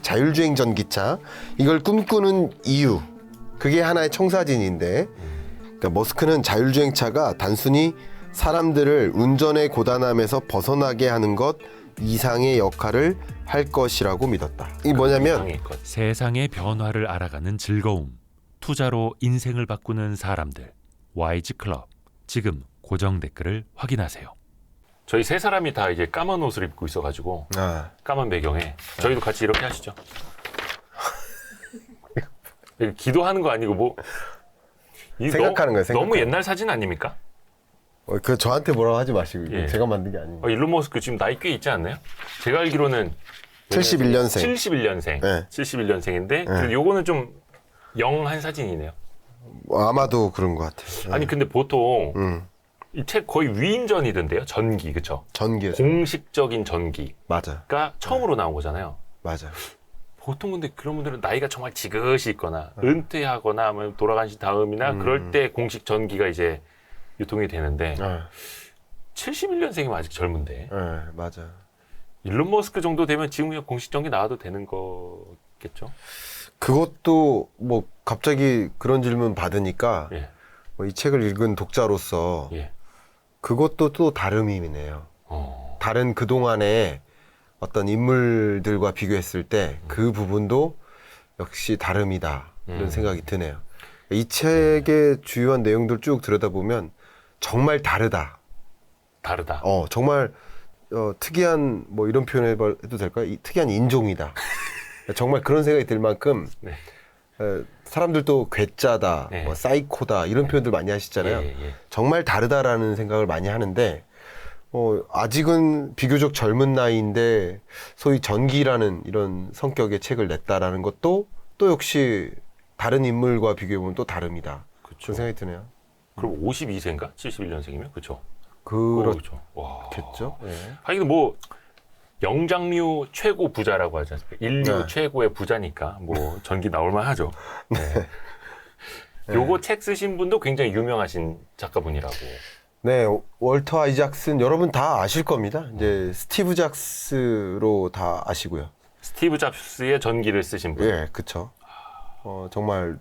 자율주행 전기차 이걸 꿈꾸는 이유 그게 하나의 청사진인데 그러니까 머스크는 자율주행차가 단순히 사람들을 운전의 고단함에서 벗어나게 하는 것 이상의 역할을 할 것이라고 믿었다. 이게 뭐냐면 세상의 변화를 알아가는 즐거움, 투자로 인생을 바꾸는 사람들. YG 클럽. 지금 고정 댓글을 확인하세요. 저희 세 사람이 다 이제 까만 옷을 입고 있어가지고 까만 배경에 저희도 같이 이렇게 하시죠. 기도하는 거 아니고 뭐 생각하는 거예요. 너무 옛날 사진 아닙니까? 그 저한테 뭐라고 하지 마시고 예. 제가 만든 게 아닙니다. 일론 머스크 지금 나이 꽤 있지 않나요? 제가 알기로는 71년생. 71년생. 네. 71년생인데 그래도 요거는 좀 영한 사진이네요. 아마도 그런 것 같아요. 아니 근데 보통 이 책 거의 위인전이던데요. 전기 그쵸? 전기죠. 공식적인 전기가 맞아. 처음으로 나온 거잖아요. 맞아. 보통 근데 그런 분들은 나이가 정말 지긋이 있거나 은퇴하거나 아니면 돌아가신 다음이나 그럴 때 공식 전기가 이제 유통이 되는데 71년생이면 아직 젊은데 맞아. 일론 머스크 정도 되면 지금 그냥 공식 전기 나와도 되는 거겠죠? 그것도 뭐 갑자기 그런 질문 받으니까 예. 이 책을 읽은 독자로서 예. 그것도 또 다른 의미네요. 다른 그동안의 어떤 인물들과 비교했을 때 그 부분도 역시 다름이다 이런 생각이 드네요. 이 책의 주요한 내용들 쭉 들여다보면 정말 다르다. 정말 특이한 뭐 이런 표현 해도 될까요? 특이한 인종이다. 정말 그런 생각이 들 만큼 네. 사람들도 괴짜다, 네. 뭐 사이코다 이런 표현들 많이 하시잖아요. 예. 정말 다르다라는 생각을 많이 하는데 아직은 비교적 젊은 나이인데 소위 전기라는 이런 성격의 책을 냈다라는 것도 또 역시 다른 인물과 비교해보면 또 다릅니다. 그쵸. 그런 생각이 드네요. 그럼 52세인가? 71년생이면 그렇죠. 그렇죠. 와. 겠죠. 네. 하긴 뭐 영장류 최고 부자라고 하지 않습니까? 인류 최고의 부자니까 뭐 전기 나올만 하죠. 네. 요거 책 쓰신 분도 굉장히 유명하신 작가분이라고. 네, 월터 아이작슨 여러분 다 아실 겁니다. 이제 스티브 잡스로 다 아시고요. 스티브 잡스의 전기를 쓰신 분. 예, 그쵸. 정말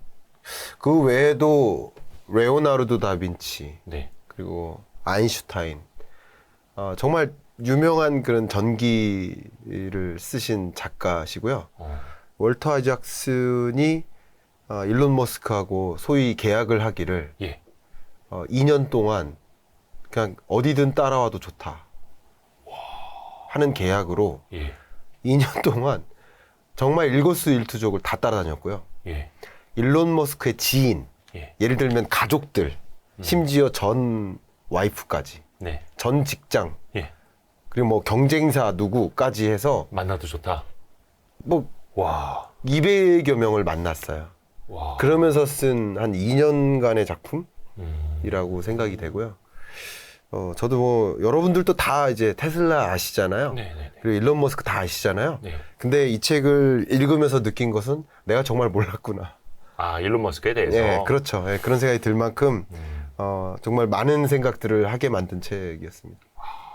그 외에도 레오나르도 다빈치, 네. 그리고 아인슈타인, 정말 유명한 그런 전기를 쓰신 작가시고요. 월터 아이작슨이 일론 머스크하고 소위 계약을 하기를 예. 2년 동안 그냥 어디든 따라와도 좋다 하는 계약으로 예. 2년 동안 정말 일거수일투족을 다 따라다녔고요. 예. 일론 머스크의 지인, 예. 예를 들면 가족들, 심지어 전 와이프까지, 네. 전 직장, 예. 그리고 뭐 경쟁사 누구까지 해서 만나도 좋다. 뭐 와. 200여 명을 만났어요. 와. 그러면서 쓴 한 2년간의 작품이라고 생각이 되고요. 저도 뭐 여러분들도 다 이제 테슬라 아시잖아요. 네네네. 그리고 일론 머스크 다 아시잖아요. 네. 근데 이 책을 읽으면서 느낀 것은 내가 정말 몰랐구나. 일론 머스크에 대해서. 예, 그렇죠. 예, 그런 생각이 들 만큼 정말 많은 생각들을 하게 만든 책이었습니다.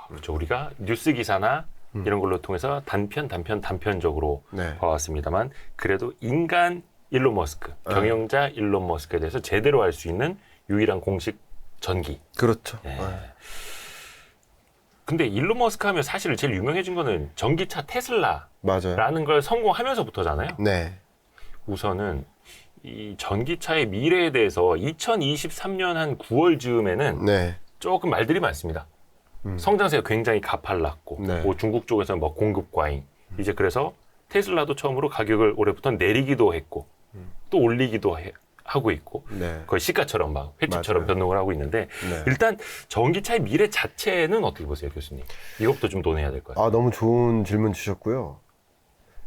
그렇죠. 우리가 뉴스 기사나 이런 걸로 통해서 단편적으로 네. 봐왔습니다만 그래도 인간 일론 머스크, 경영자 일론 머스크에 대해서 제대로 알 수 있는 유일한 공식 전기. 그렇죠. 예. 근데 일론 머스크 하면 사실 제일 유명해진 거는 전기차 테슬라라는 맞아요. 걸 성공하면서부터잖아요. 네. 우선은 이 전기차의 미래에 대해서 2023년 한 9월 즈음에는 네. 조금 말들이 많습니다. 성장세가 굉장히 가팔랐고 네. 뭐 중국 쪽에서 뭐 공급 과잉 이제 그래서 테슬라도 처음으로 가격을 올해부터 내리기도 했고 또 올리기도 하고 있고 네. 거의 시가처럼 막 횟집처럼 맞아요. 변동을 하고 있는데 네. 일단 전기차의 미래 자체는 어떻게 보세요, 교수님? 이것부터 좀 논해야 될 것 같아요. 너무 좋은 질문 주셨고요.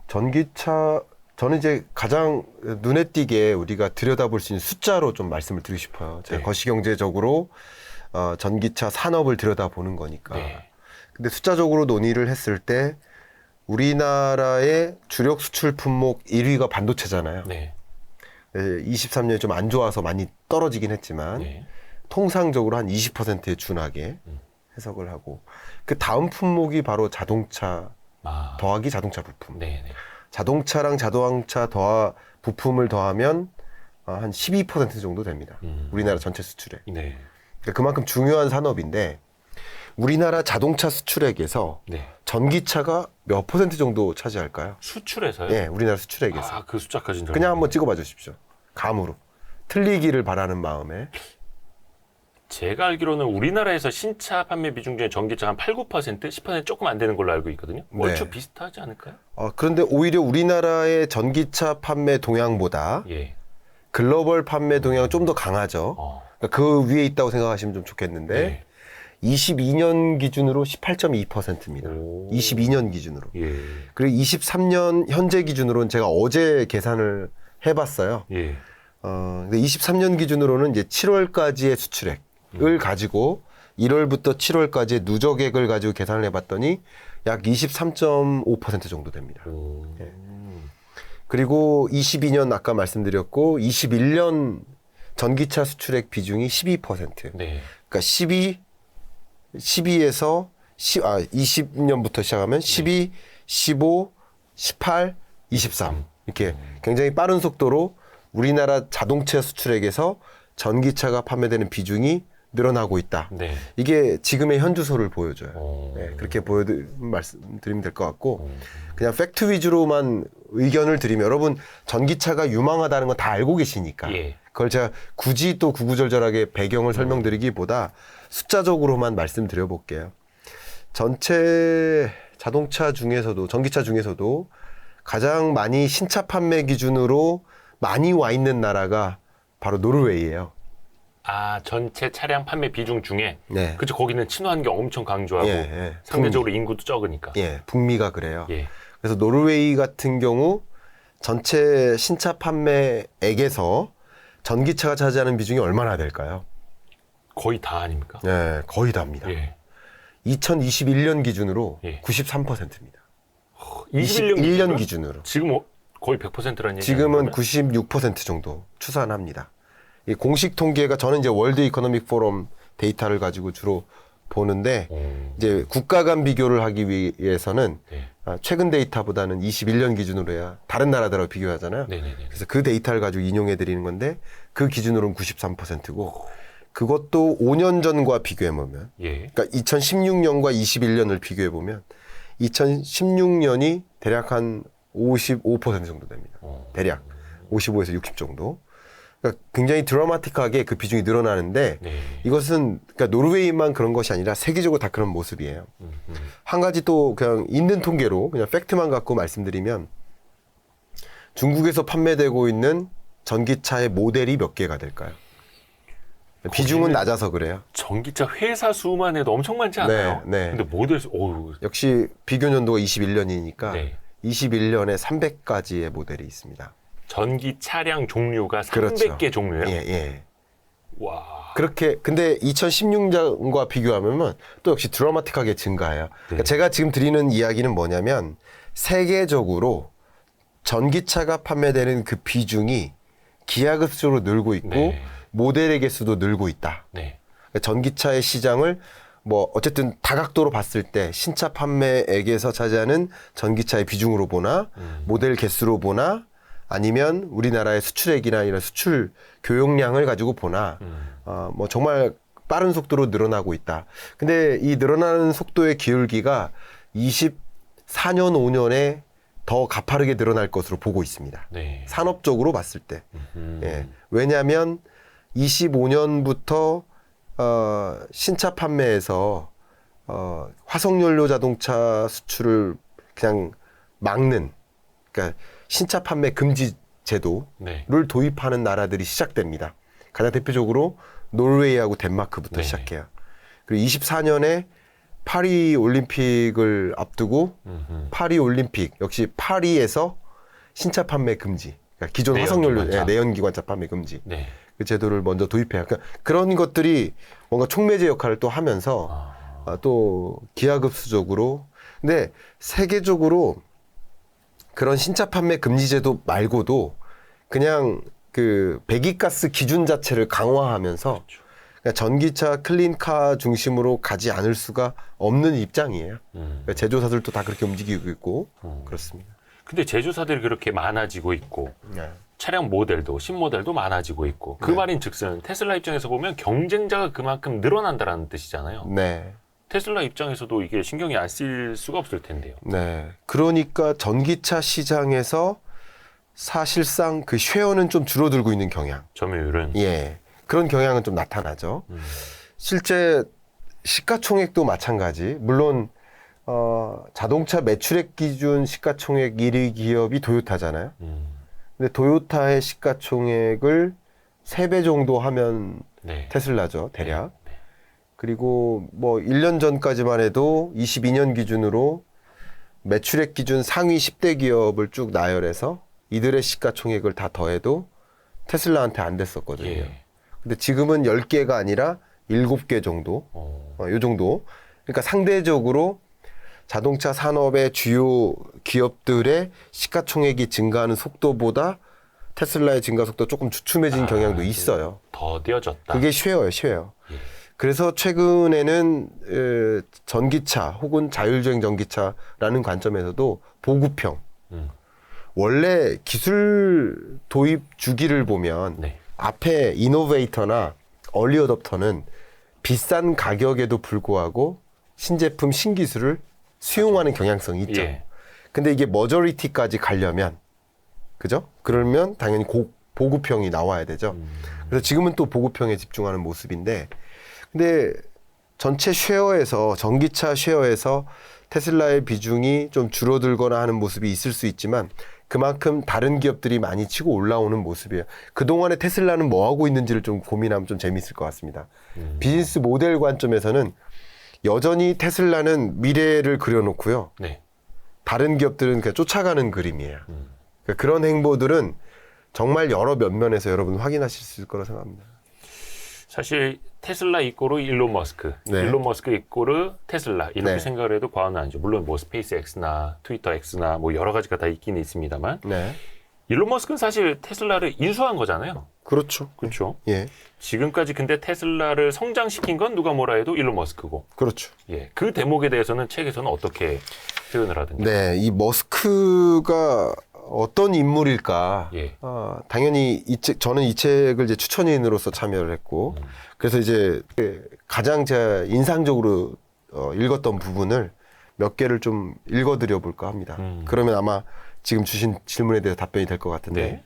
전기차, 저는 이제 가장 눈에 띄게 우리가 들여다볼 수 있는 숫자로 좀 말씀을 드리고 싶어요. 제가 네. 거시경제적으로 전기차 산업을 들여다보는 거니까. 네. 근데 숫자적으로 논의를 했을 때 우리나라의 주력 수출 품목 1위가 반도체잖아요. 네. 23년에 좀 안 좋아서 많이 떨어지긴 했지만 네. 통상적으로 한 20%에 준하게 해석을 하고 그 다음 품목이 바로 자동차 더하기 자동차 부품. 네. 네. 자동차랑 자동차 부품을 더하면 한 12% 정도 됩니다. 우리나라 전체 수출에. 네. 그러니까 그만큼 중요한 산업인데 우리나라 자동차 수출액에서 네. 전기차가 몇 % 정도 차지할까요? 수출에서요? 예, 우리나라 수출액에서. 아, 그 숫자까지는 그냥 한번 찍어봐 주십시오. 감으로. 틀리기를 바라는 마음에. 제가 알기로는 우리나라에서 신차 판매 비중 중에 전기차 한 8, 9%, 10% 조금 안 되는 걸로 알고 있거든요. 얼추 네. 비슷하지 않을까요? 그런데 오히려 우리나라의 전기차 판매 동향보다 예. 글로벌 판매 동향은 좀 더 강하죠. 그러니까 그 위에 있다고 생각하시면 좀 좋겠는데 네. 22년 기준으로 18.2%입니다. 오. 22년 기준으로. 예. 그리고 23년 현재 기준으로는 제가 어제 계산을 해봤어요. 예. 근데 23년 기준으로는 이제 7월까지의 수출액을 가지고 1월부터 7월까지의 누적액을 가지고 계산을 해봤더니 약 23.5% 정도 됩니다. 예. 그리고 22년 아까 말씀드렸고 21년 전기차 수출액 비중이 12%. 네. 그러니까 12에서 20년부터 시작하면 12, 15, 18, 23 이렇게 굉장히 빠른 속도로 우리나라 자동차 수출액에서 전기차가 판매되는 비중이 늘어나고 있다. 네. 이게 지금의 현주소를 보여줘요. 네, 그렇게 말씀드리면 될 것 같고 그냥 팩트 위주로만 의견을 드리면 여러분 전기차가 유망하다는 건 다 알고 계시니까 예. 그걸 제가 굳이 또 구구절절하게 배경을 설명드리기보다 숫자적으로만 말씀드려 볼게요. 전체 자동차 중에서도 전기차 중에서도 가장 많이 신차 판매 기준으로 많이 와 있는 나라가 바로 노르웨이예요. 아, 전체 차량 판매 비중 중에 네. 그쵸, 거기는 친환경 엄청 강조하고 예, 예. 상대적으로 인구도 적으니까. 예, 북미가 그래요. 예. 그래서 노르웨이 같은 경우 전체 신차 판매액에서 전기차가 차지하는 비중이 얼마나 될까요? 거의 다 아닙니까? 네, 거의 다입니다. 예. 2021년 기준으로 예. 93%입니다. 21년 기준으로. 지금 거의 100%라는 얘기 지금은 아니에요? 96% 정도 추산합니다. 이 공식 통계가 저는 이제 월드 이코노믹 포럼 데이터를 가지고 주로 보는데 이제 국가 간 비교를 하기 위해서는 네. 최근 데이터보다는 21년 기준으로 해야 다른 나라들하고 비교하잖아요. 네네네. 그래서 그 데이터를 가지고 인용해 드리는 건데 그 기준으로는 93%고 그것도 5년 전과 비교해 보면 예. 그러니까 2016년과 21년을 비교해 보면 2016년이 대략 한 55% 정도 됩니다. 대략 55에서 60 정도. 그러니까 굉장히 드라마틱하게 그 비중이 늘어나는데 네. 이것은 그러니까 노르웨이만 그런 것이 아니라 세계적으로 다 그런 모습이에요. 한 가지 또 그냥 있는 통계로 그냥 팩트만 갖고 말씀드리면 중국에서 판매되고 있는 전기차의 모델이 몇 개가 될까요? 비중은 낮아서 그래요. 전기차 회사 수만 해도 엄청 많지 않아요? 네. 근데 모델 수, 어우. 역시 비교 연도가 21년이니까 네. 21년에 300가지의 모델이 있습니다. 전기 차량 종류가 300개 그렇죠. 종류예요? 예. 와. 그렇게 근데 2016년과 비교하면 또 역시 드라마틱하게 증가해요. 그러니까 제가 지금 드리는 이야기는 뭐냐면 세계적으로 전기차가 판매되는 그 비중이 기하급수로 늘고 있고 네. 모델의 개수도 늘고 있다. 네. 그러니까 전기차의 시장을 뭐 어쨌든 다각도로 봤을 때 신차 판매액에서 차지하는 전기차의 비중으로 보나 모델 개수로 보나 아니면 우리나라의 수출액이나 이런 수출 교역량을 가지고 보나 뭐 정말 빠른 속도로 늘어나고 있다. 근데 이 늘어나는 속도의 기울기가 24년 5년에 더 가파르게 늘어날 것으로 보고 있습니다. 네. 산업적으로 봤을 때. 예. 왜냐하면 25년부터 신차 판매에서 화석연료 자동차 수출을 그냥 막는 그러니까 신차 판매 금지 제도를 네. 도입하는 나라들이 시작됩니다. 가장 대표적으로 노르웨이하고 덴마크부터 네. 시작해요. 그리고 24년에 파리 올림픽을 앞두고 파리 올림픽 역시 파리에서 신차 판매 금지. 그러니까 기존 화석연료 내연기관차. 내연기관차 판매 금지. 네. 그 제도를 먼저 도입해요. 그러니까 그런 것들이 뭔가 촉매제 역할을 또 하면서 또 기하급수적으로. 근데 세계적으로 그런 신차 판매 금지 제도 말고도 그냥 그 배기가스 기준 자체를 강화하면서 그러니까 전기차 클린카 중심으로 가지 않을 수가 없는 입장이에요. 그러니까 제조사들도 다 그렇게 움직이고 있고 그렇습니다. 근데 제조사들이 그렇게 많아지고 있고 네. 차량 모델도 신모델도 많아지고 있고 그 네. 말인즉슨 테슬라 입장에서 보면 경쟁자가 그만큼 늘어난다라는 뜻이잖아요. 네. 테슬라 입장에서도 이게 신경이 안 쓰일 수가 없을 텐데요. 네. 그러니까 전기차 시장에서 사실상 그 쉐어는 좀 줄어들고 있는 경향. 점유율은 예. 그런 경향은 좀 나타나죠. 실제 시가총액도 마찬가지. 물론 자동차 매출액 기준 시가총액 1위 기업이 도요타잖아요. 근데 도요타의 시가총액을 3배 정도 하면 네. 테슬라죠, 대략. 네. 그리고 뭐 1년 전까지만 해도 22년 기준으로 매출액 기준 상위 10대 기업을 쭉 나열해서 이들의 시가총액을 다 더해도 테슬라한테 안 됐었거든요. 예. 근데 지금은 10개가 아니라 7개 정도, 요 정도. 그러니까 상대적으로 자동차 산업의 주요 기업들의 시가총액이 증가하는 속도보다 테슬라의 증가 속도가 조금 주춤해진 경향도 있어요. 더 띄어졌다. 그게 쉐어예요, 쉐어. 예. 그래서 최근에는 전기차 혹은 자율주행 전기차라는 관점에서도 보급형. 원래 기술 도입 주기를 보면 네. 앞에 이노베이터나 얼리 어댑터는 비싼 가격에도 불구하고 신제품, 신기술을 수용하는 경향성이 있죠. 예. 근데 이게 머저리티까지 가려면, 그죠? 그러면 당연히 보급형이 나와야 되죠. 그래서 지금은 또 보급형에 집중하는 모습인데, 근데 전체 쉐어에서, 전기차 쉐어에서 테슬라의 비중이 좀 줄어들거나 하는 모습이 있을 수 있지만, 그만큼 다른 기업들이 많이 치고 올라오는 모습이에요. 그동안에 테슬라는 뭐 하고 있는지를 좀 고민하면 좀 재미있을 것 같습니다. 비즈니스 모델 관점에서는 여전히 테슬라는 미래를 그려놓고요. 네. 다른 기업들은 그냥 쫓아가는 그림이에요. 그러니까 그런 행보들은 정말 여러 면면에서 여러분 확인하실 수 있을 거라 생각합니다. 사실 테슬라 이꼬르 일론 머스크, 네. 일론 머스크 이꼬르 테슬라 이렇게 네. 생각을 해도 과언은 아니죠. 물론 뭐 스페이스 X나 트위터 X나 뭐 여러 가지가 다 있긴 있습니다만 네. 일론 머스크는 사실 테슬라를 인수한 거잖아요. 그렇죠. 그렇죠. 예. 지금까지 근데 테슬라를 성장시킨 건 누가 뭐라 해도 일론 머스크고. 그렇죠. 예. 그 대목에 대해서는 책에서는 어떻게 표현을 하든지. 네. 이 머스크가 어떤 인물일까? 예. 당연히 저는 이 책을 이제 추천인으로서 참여를 했고, 그래서 이제 가장 제가 인상적으로 읽었던 부분을 몇 개를 좀 읽어드려 볼까 합니다. 그러면 아마 지금 주신 질문에 대해서 답변이 될 것 같은데, 네.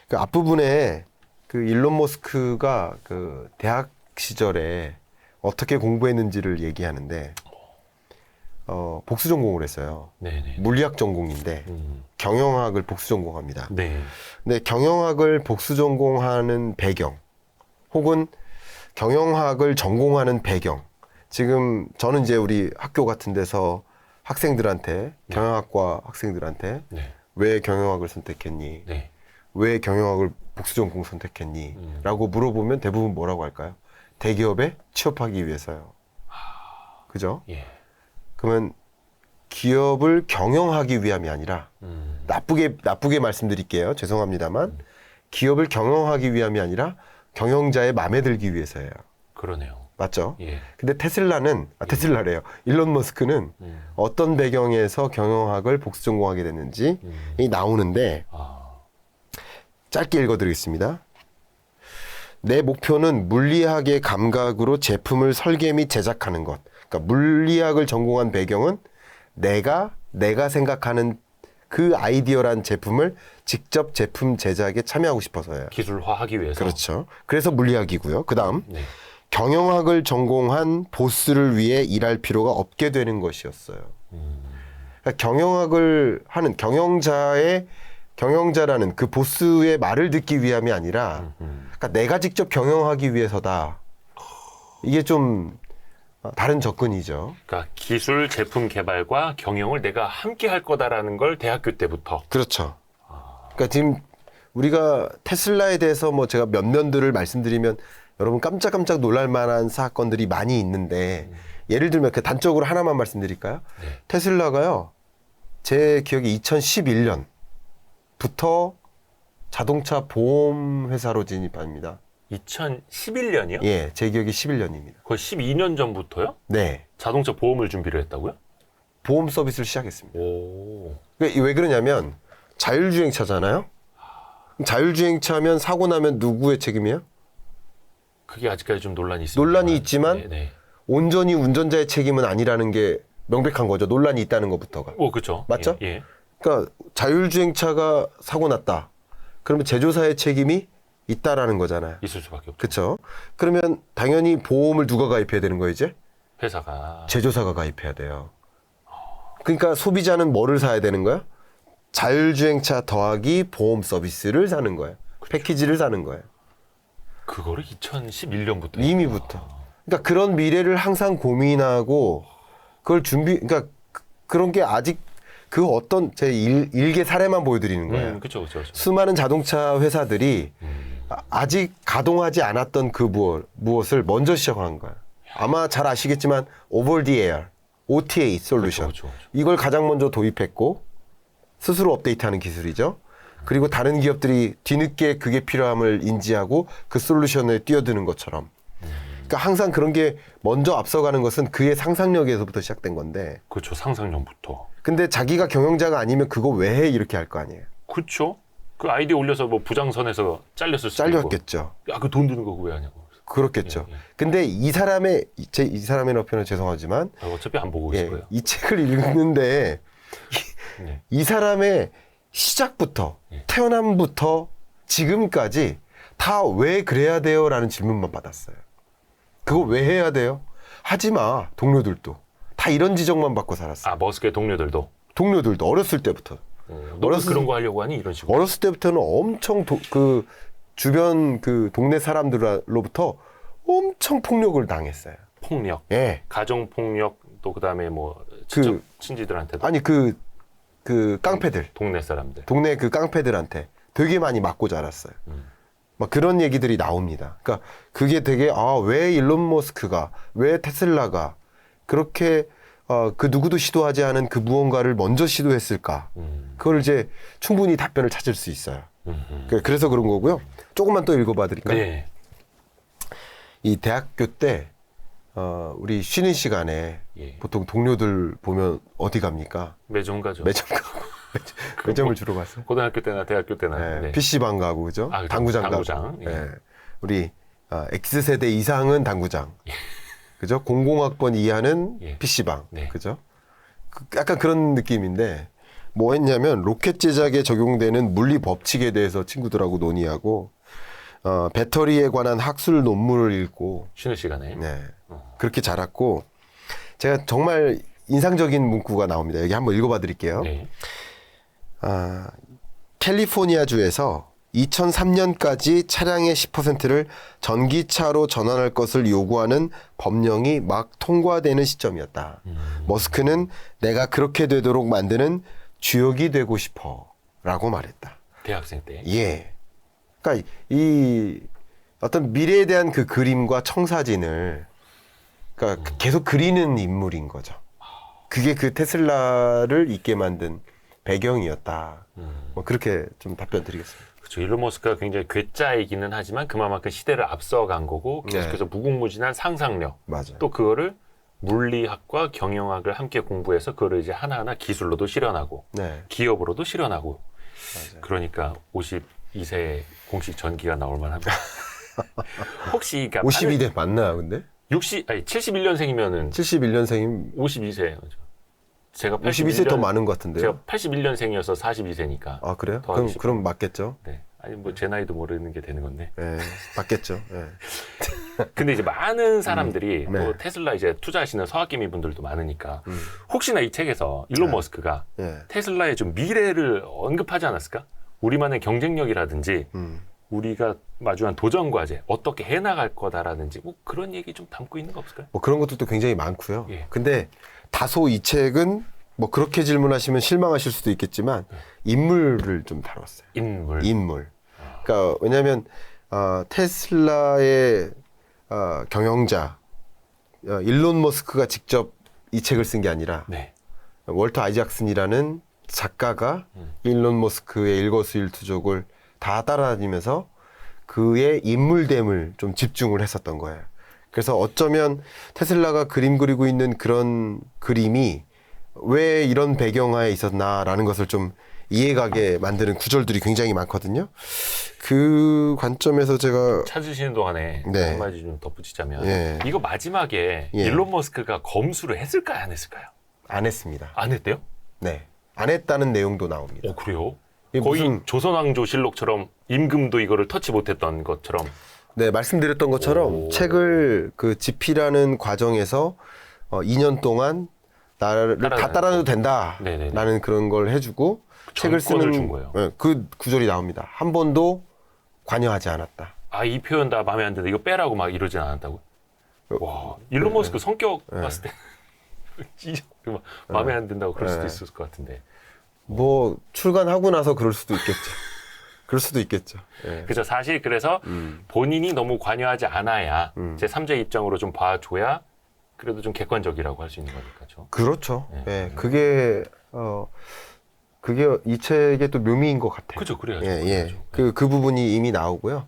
그 앞부분에 그 일론 머스크가 그 대학 시절에 어떻게 공부했는지를 얘기하는데, 복수 전공을 했어요. 네네. 물리학 전공인데, 경영학을 복수 전공합니다. 네. 근데 경영학을 복수 전공하는 배경, 혹은 경영학을 전공하는 배경, 지금 저는 이제 우리 학교 같은 데서 학생들한테, 경영학과 학생들한테, 네. 왜 경영학을 선택했니? 네. 왜 경영학을 복수 전공 선택했니? 라고 물어보면 대부분 뭐라고 할까요? 대기업에 취업하기 위해서요. 그죠? 예. 그러면 기업을 경영하기 위함이 아니라, 나쁘게 말씀드릴게요. 죄송합니다만, 기업을 경영하기 위함이 아니라 경영자의 마음에 들기 위해서예요. 그러네요. 맞죠? 예. 근데 테슬라래요. 일론 머스크는 어떤 배경에서 경영학을 복수 전공하게 됐는지 나오는데, 짧게 읽어드리겠습니다. 내 목표는 물리학의 감각으로 제품을 설계 및 제작하는 것. 그러니까 물리학을 전공한 배경은 내가 생각하는 그 아이디어란 제품을 직접 제품 제작에 참여하고 싶어서예요. 기술화하기 위해서. 그렇죠. 그래서 물리학이고요. 그 다음 네. 경영학을 전공한 보스를 위해 일할 필요가 없게 되는 것이었어요. 그러니까 경영학을 하는 경영자라는 그 보스의 말을 듣기 위함이 아니라, 그러니까 내가 직접 경영하기 위해서다. 이게 좀 다른 접근이죠. 그러니까 기술 제품 개발과 경영을 내가 함께 할 거다라는 걸 대학교 때부터. 그렇죠. 그러니까 지금 우리가 테슬라에 대해서 뭐 제가 몇 면들을 말씀드리면 여러분 깜짝깜짝 놀랄 만한 사건들이 많이 있는데, 예를 들면 그 단적으로 하나만 말씀드릴까요? 네. 테슬라가요, 제 기억에 2011년부터 자동차 보험 회사로 진입합니다. 2011년이요? 예, 제 기억이 11년입니다. 거의 12년 전부터요? 네. 자동차 보험을 준비를 했다고요? 보험 서비스를 시작했습니다. 오. 왜 그러냐면 자율주행차잖아요. 자율주행차면 사고 나면 누구의 책임이에요? 그게 아직까지 좀 논란이 있습니다. 논란이 있지만 네, 네. 온전히 운전자의 책임은 아니라는 게 명백한 거죠. 논란이 있다는 것부터가. 그렇죠. 맞죠? 예. 그러니까 자율주행차가 사고 났다. 그러면 제조사의 책임이 있다라는 거잖아요. 있을 수밖에 없죠. 그렇죠? 그러면 당연히 보험을 누가 가입해야 되는 거예요, 이제? 회사가 제조사가 가입해야 돼요. 그러니까 소비자는 뭐를 사야 되는 거야? 자율주행차 더하기 보험 서비스를 사는 거예요. 패키지를 사는 거예요. 그거를 2011년부터 이미부터. 그러니까 그런 미래를 항상 고민하고 그걸 그러니까 그런 게 아직 그 어떤 제 일개 사례만 보여드리는 거예요. 그렇죠. 수많은 자동차 회사들이 아직 가동하지 않았던 그 무엇을 먼저 시작한 거예요. 아마 잘 아시겠지만 over the air, OTA 솔루션. 그렇죠. 이걸 가장 먼저 도입했고 스스로 업데이트하는 기술이죠. 그리고 다른 기업들이 뒤늦게 그게 필요함을 인지하고 그 솔루션에 뛰어드는 것처럼. 그러니까 항상 그런 게 먼저 앞서가는 것은 그의 상상력에서부터 시작된 건데. 그렇죠. 상상력부터. 근데 자기가 경영자가 아니면 그거 왜 해? 이렇게 할 거 아니에요. 그렇죠. 그 아이디어 올려서 뭐 부장선에서 잘렸을 수도 잘렸겠죠. 있고. 야, 그 돈 드는 거 왜 하냐고. 그렇겠죠. 예, 예. 근데 이 사람의 표현은 죄송하지만 어차피 안 보고 계실 예, 거예요. 이 책을 읽는데 네. 이 사람의 시작부터 예. 태어남부터 지금까지 다 왜 그래야 돼요라는 질문만 받았어요. 그거 왜 해야 돼요? 하지 마. 동료들도 다 이런 지적만 받고 살았어요. 아, 머스크의 동료들도. 동료들도 어렸을 때부터. 너 그런 거 하려고 하니 이런 식으로. 어렸을 때부터는 엄청 그 주변 그 동네 사람들로부터 엄청 폭력을 당했어요. 폭력. 예. 가정 폭력 또 그다음에 뭐 친지들한테도. 아니 그 깡패들. 동네 사람들. 동네 그 깡패들한테 되게 많이 맞고 자랐어요. 막 그런 얘기들이 나옵니다. 그러니까 그게 되게 왜 일론 머스크가 왜 테슬라가 그렇게 그 누구도 시도하지 않은 그 무언가를 먼저 시도했을까? 그걸 이제 충분히 답변을 찾을 수 있어요. 그래서 그런 거고요. 조금만 또 읽어봐 드릴까요? 네. 이 대학교 때 우리 쉬는 시간에 예. 보통 동료들 보면 어디 갑니까? 매점 가죠. 매점 가고 매점을 주로 갔어요. 고등학교 때나 대학교 때나. 네, 네. PC방 가고 그죠? 그렇죠. 당구장 당구장. 가고. 예. 네. 우리 X세대 이상은 당구장. 그죠? 00학번 이하는 예. PC방. 네. 그죠? 약간 그런 느낌인데 뭐 했냐면 로켓 제작에 적용되는 물리 법칙에 대해서 친구들하고 논의하고 배터리에 관한 학술 논문을 읽고 쉬는 시간에. 네. 그렇게 자랐고 제가 정말 인상적인 문구가 나옵니다. 여기 한번 읽어봐 드릴게요. 네. 캘리포니아주에서 2003년까지 차량의 10%를 전기차로 전환할 것을 요구하는 법령이 막 통과되는 시점이었다. 머스크는 내가 그렇게 되도록 만드는 주역이 되고 싶어 라고 말했다. 대학생 때. 예. 그러니까 이 어떤 미래에 대한 그 그림과 청사진을 그러니까 계속 그리는 인물인 거죠. 그게 그 테슬라를 있게 만든 배경이었다. 뭐 그렇게 좀 답변 드리겠습니다. 그렇죠. 일론 머스크가 굉장히 괴짜이기는 하지만 그만큼 시대를 앞서간 거고 계속해서 무궁무진한 상상력. 맞아요. 또 그거를 물리학과 경영학을 함께 공부해서 그거를 이제 하나하나 기술로도 실현하고 네. 기업으로도 실현하고 맞아요. 그러니까 52세 공식 전기가 나올 만합니다. 혹시 그러니까 52대 맞나요, 근데? 71년생이면은 71년생이면 52세. 제가 52세 더 많은 것 같은데요. 제가 81년생이어서 42세니까. 아, 그래요? 더하시고. 그럼 맞겠죠. 네. 아니 뭐 제 나이도 모르는 게 되는 건데. 예, 맞겠죠. 예. 근데 이제 많은 사람들이 네. 또 테슬라 이제 투자하시는 서학개미 분들도 많으니까 혹시나 이 책에서 일론 머스크가 예. 테슬라의 좀 미래를 언급하지 않았을까? 우리만의 경쟁력이라든지 우리가 마주한 도전 과제 어떻게 해나갈 거다라든지 뭐 그런 얘기 좀 담고 있는 거 없을까요? 뭐 그런 것들도 굉장히 많고요. 예. 근데 다소 이 책은 뭐 그렇게 질문하시면 실망하실 수도 있겠지만 인물을 좀 다뤘어요. 인물. 그러니까 왜냐하면 테슬라의 경영자 일론 머스크가 직접 이 책을 쓴 게 아니라 네. 월터 아이작슨이라는 작가가 일론 머스크의 일거수일투족을 다 따라다니면서 그의 인물됨을 좀 집중을 했었던 거예요. 그래서 어쩌면 테슬라가 그림 그리고 있는 그런 그림이 왜 이런 배경하에 있었나라는 것을 좀 이해가게 만드는 구절들이 굉장히 많거든요. 그 관점에서 제가 찾으시는 동안에 네. 한마디 좀 덧붙이자면 예. 이거 마지막에 예. 일론 머스크가 검수를 했을까요? 안 했을까요? 안 했습니다. 안 했대요? 네, 안 했다는 내용도 나옵니다. 그래요? 이게 거의 무슨- 조선왕조실록처럼 임금도 이거를 터치 못했던 것처럼. 네, 말씀드렸던 것처럼 오. 책을 그 집필하는 과정에서 2년 동안 나를 다 따라다녔고. 따라도 된다라는 네네네. 그런 걸 해주고 책을 전권을 쓰는 준 거예요. 네, 그 구절이 나옵니다. 한 번도 관여하지 않았다. 아, 이 표현 다 마음에 안 든다. 이거 빼라고 막 이러진 않았다고? 와, 일론 머스크 성격 봤을 때 막 마음에 안 든다고 그럴 수도 네. 있을 것 같은데. 뭐 출간하고 나서 그럴 수도 있겠죠. 그럴 수도 있겠죠. 예. 그죠. 사실 그래서 본인이 너무 관여하지 않아야 제 3자 입장으로 좀 봐줘야 그래도 좀 객관적이라고 할 수 있는 거니까죠. 그렇죠. 네. 예, 그게 이 책의 또 묘미인 것 같아요. 그죠. 그래야죠. 예, 그래야죠. 그 부분이 이미 나오고요.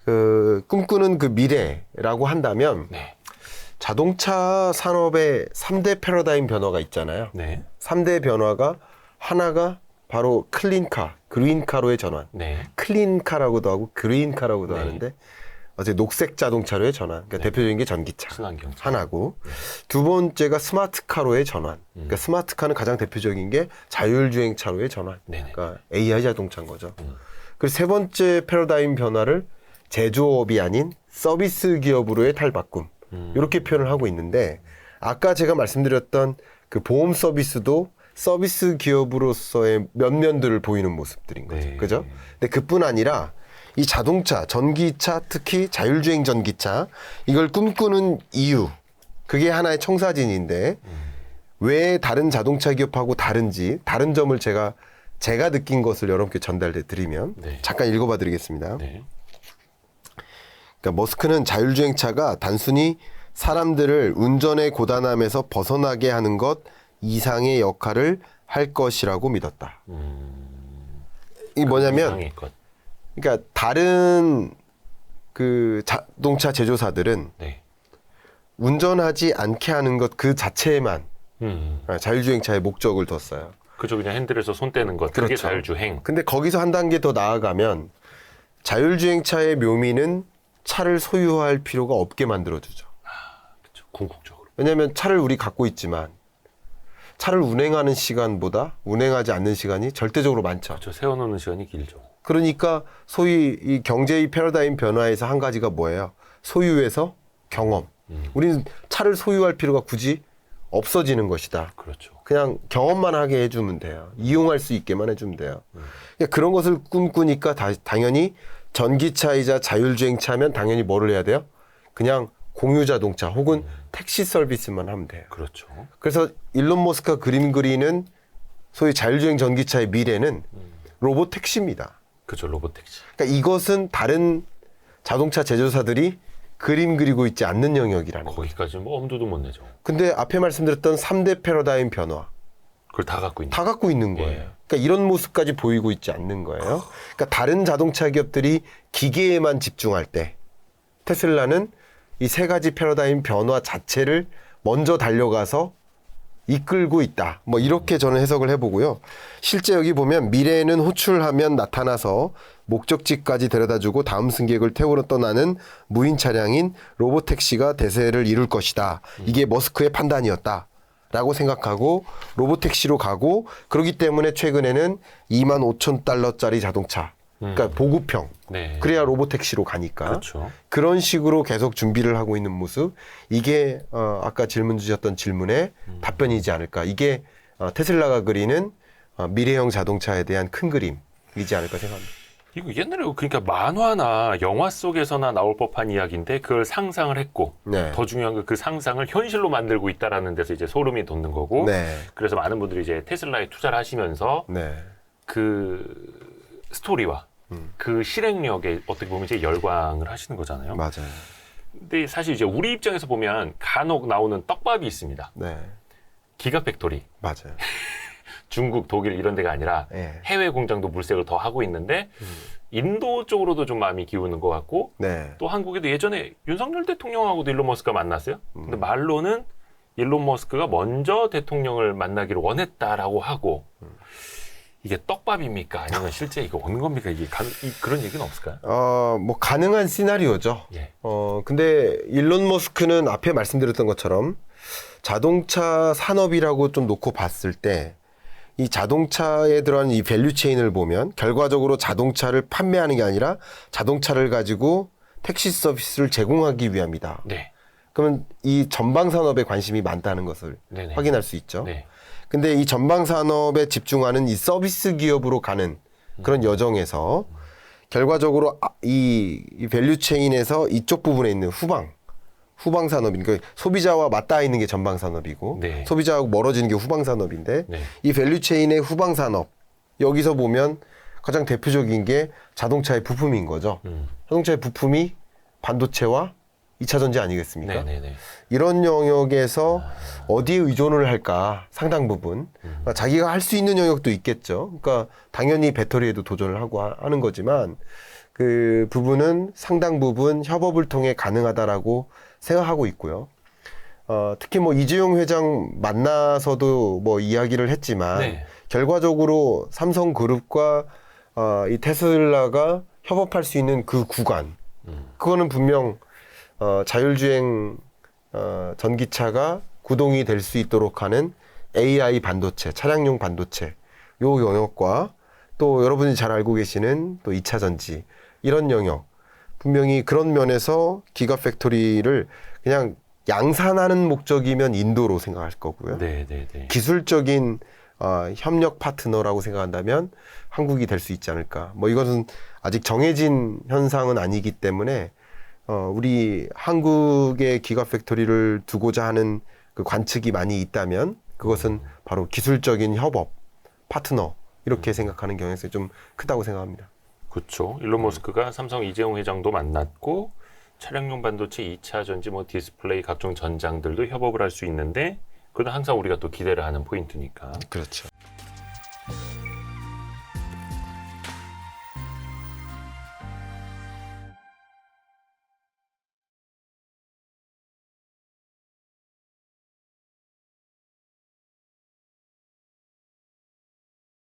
그 꿈꾸는 그 미래라고 한다면 네. 자동차 산업의 3대 패러다임 변화가 있잖아요. 네. 3대 변화가 하나가 바로 클린카, 그린카로의 전환. 네. 클린카라고도 하고 그린카라고도 네. 하는데 어제 녹색 자동차로의 전환. 그러니까 네. 대표적인 게 전기차. 친환경. 하나고 두 번째가 스마트카로의 전환. 그러니까 스마트카는 가장 대표적인 게 자율주행차로의 전환. 네네. 그러니까 AI 자동차인 거죠. 음. 그리고 세 번째 패러다임 변화를 제조업이 아닌 서비스 기업으로의 탈바꿈. 이렇게 표현을 하고 있는데 아까 제가 말씀드렸던 그 보험 서비스도 서비스 기업으로서의 면면들을 보이는 모습들인 거죠. 네. 그죠? 근데 그뿐 아니라 이 자동차, 전기차, 특히 자율주행 전기차 이걸 꿈꾸는 이유 그게 하나의 청사진인데 왜 다른 자동차 기업하고 다른지 다른 점을 제가 느낀 것을 여러분께 전달해 드리면 네. 잠깐 읽어봐 드리겠습니다. 네. 그러니까 머스크는 자율주행차가 단순히 사람들을 운전의 고단함에서 벗어나게 하는 것 이상의 역할을 할 것이라고 믿었다. 이 뭐냐면 이상의 것. 그러니까 다른 그 자동차 제조사들은 네. 운전하지 않게 하는 것 그 자체에만 자율주행차의 목적을 뒀어요. 그죠. 그냥 핸들에서 손 떼는 것. 그게 그렇죠. 자율주행. 근데 거기서 한 단계 더 나아가면 자율주행차의 묘미는 차를 소유할 필요가 없게 만들어주죠. 그죠. 궁극적으로. 왜냐하면 차를 우리 갖고 있지만 차를 운행하는 시간보다 운행하지 않는 시간이 절대적으로 많죠. 저 세워놓는 시간이 길죠. 그러니까 소위 이 경제의 패러다임 변화에서 한 가지가 뭐예요? 소유에서 경험. 우리는 차를 소유할 필요가 굳이 없어지는 것이다. 그렇죠. 그냥 경험만 하게 해주면 돼요. 이용할 수 있게만 해주면 돼요. 그러니까 그런 것을 꿈꾸니까 당연히 전기차이자 자율주행차면 당연히 뭐를 해야 돼요? 그냥 공유자동차 혹은 택시 서비스만 하면 돼요. 그렇죠. 그래서 일론 머스크가 그림 그리는 소위 자율주행 전기차의 미래는 로봇 택시입니다. 그죠. 로봇택시. 그러니까 이것은 다른 자동차 제조사들이 그림 그리고 있지 않는 영역이라는 거예요. 거기까지 뭐 엄두도 못 내죠. 근데 앞에 말씀드렸던 3대 패러다임 변화 그걸 다 갖고 있는. 다 갖고 있는 거예요. 예. 그러니까 이런 모습까지 보이고 있지 않는 거예요. 그러니까 다른 자동차 기업들이 기계에만 집중할 때 테슬라는 이 세 가지 패러다임 변화 자체를 먼저 달려가서 이끌고 있다. 뭐 이렇게 저는 해석을 해보고요. 실제 여기 보면 미래에는 호출하면 나타나서 목적지까지 데려다주고 다음 승객을 태우러 떠나는 무인 차량인 로봇택시가 대세를 이룰 것이다. 이게 머스크의 판단이었다. 라고 생각하고 로봇택시로 가고 그렇기 때문에 최근에는 25,000달러짜리 자동차 그러니까 보급형 네. 그래야 로봇택시로 가니까 그렇죠. 그런 식으로 계속 준비를 하고 있는 모습 이게 아까 질문 주셨던 질문의 답변이지 않을까 이게 테슬라가 그리는 미래형 자동차에 대한 큰 그림이지 않을까 생각합니다. 이거 옛날에 그러니까 만화나 영화 속에서나 나올 법한 이야기인데 그걸 상상을 했고 네. 더 중요한 건 그 상상을 현실로 만들고 있다라는 데서 이제 소름이 돋는 거고 네. 그래서 많은 분들이 이제 테슬라에 투자를 하시면서 네. 그 스토리와 그 실행력에 어떻게 보면 이제 열광을 하시는 거잖아요. 맞아요. 근데 사실 이제 우리 입장에서 보면 간혹 나오는 떡밥이 있습니다. 네. 기가팩토리. 맞아요. 중국, 독일 이런 데가 아니라 네. 해외 공장도 물색을 더 하고 있는데 인도 쪽으로도 좀 마음이 기우는 것 같고 네. 또 한국에도 예전에 윤석열 대통령하고도 일론 머스크가 만났어요. 근데 말로는 일론 머스크가 먼저 대통령을 만나기를 원했다라고 하고 이게 떡밥입니까? 아니면 실제 이거 오는 겁니까? 이게 그런 얘기는 없을까요? 뭐 가능한 시나리오죠. 예. 근데 일론 머스크는 앞에 말씀드렸던 것처럼 자동차 산업이라고 좀 놓고 봤을 때 이 자동차에 들어가는 이 밸류 체인을 보면 결과적으로 자동차를 판매하는 게 아니라 자동차를 가지고 택시 서비스를 제공하기 위함이다. 네. 그러면 이 전방 산업에 관심이 많다는 것을 네네. 확인할 수 있죠. 네. 근데 이 전방 산업에 집중하는 이 서비스 기업으로 가는 그런 여정에서 결과적으로 이 밸류 체인에서 이쪽 부분에 있는 후방 산업인 그러니까 소비자와 맞닿아 있는 게 전방 산업이고 네. 소비자하고 멀어지는 게 후방 산업인데 네. 이 밸류 체인의 후방 산업 여기서 보면 가장 대표적인 게 자동차의 부품인 거죠. 자동차의 부품이 반도체와 2차 전지 아니겠습니까? 네네네. 이런 영역에서 어디에 의존을 할까 상당 부분 그러니까 자기가 할 수 있는 영역도 있겠죠. 그러니까 당연히 배터리에도 도전을 하고 하는 거지만 그 부분은 상당 부분 협업을 통해 가능하다라고 생각하고 있고요. 특히 뭐 이재용 회장 만나서도 뭐 이야기를 했지만 네. 결과적으로 삼성그룹과 이 테슬라가 협업할 수 있는 그 구간 그거는 분명 자율주행 전기차가 구동이 될 수 있도록 하는 AI 반도체, 차량용 반도체 요 영역과 또 여러분이 잘 알고 계시는 또 2차 전지 이런 영역 분명히 그런 면에서 기가팩토리를 그냥 양산하는 목적이면 인도로 생각할 거고요. 네네네. 기술적인 협력 파트너라고 생각한다면 한국이 될 수 있지 않을까. 뭐 이것은 아직 정해진 현상은 아니기 때문에 우리 한국의 기가팩토리를 두고자 하는 그 관측이 많이 있다면 그것은 바로 기술적인 협업, 파트너 이렇게 생각하는 경향성이 좀 크다고 생각합니다. 그렇죠. 일론 머스크가 삼성 이재용 회장도 만났고 차량용 반도체 2차 전지 뭐 디스플레이 각종 전장들도 협업을 할 수 있는데 그건 항상 우리가 또 기대를 하는 포인트니까. 그렇죠.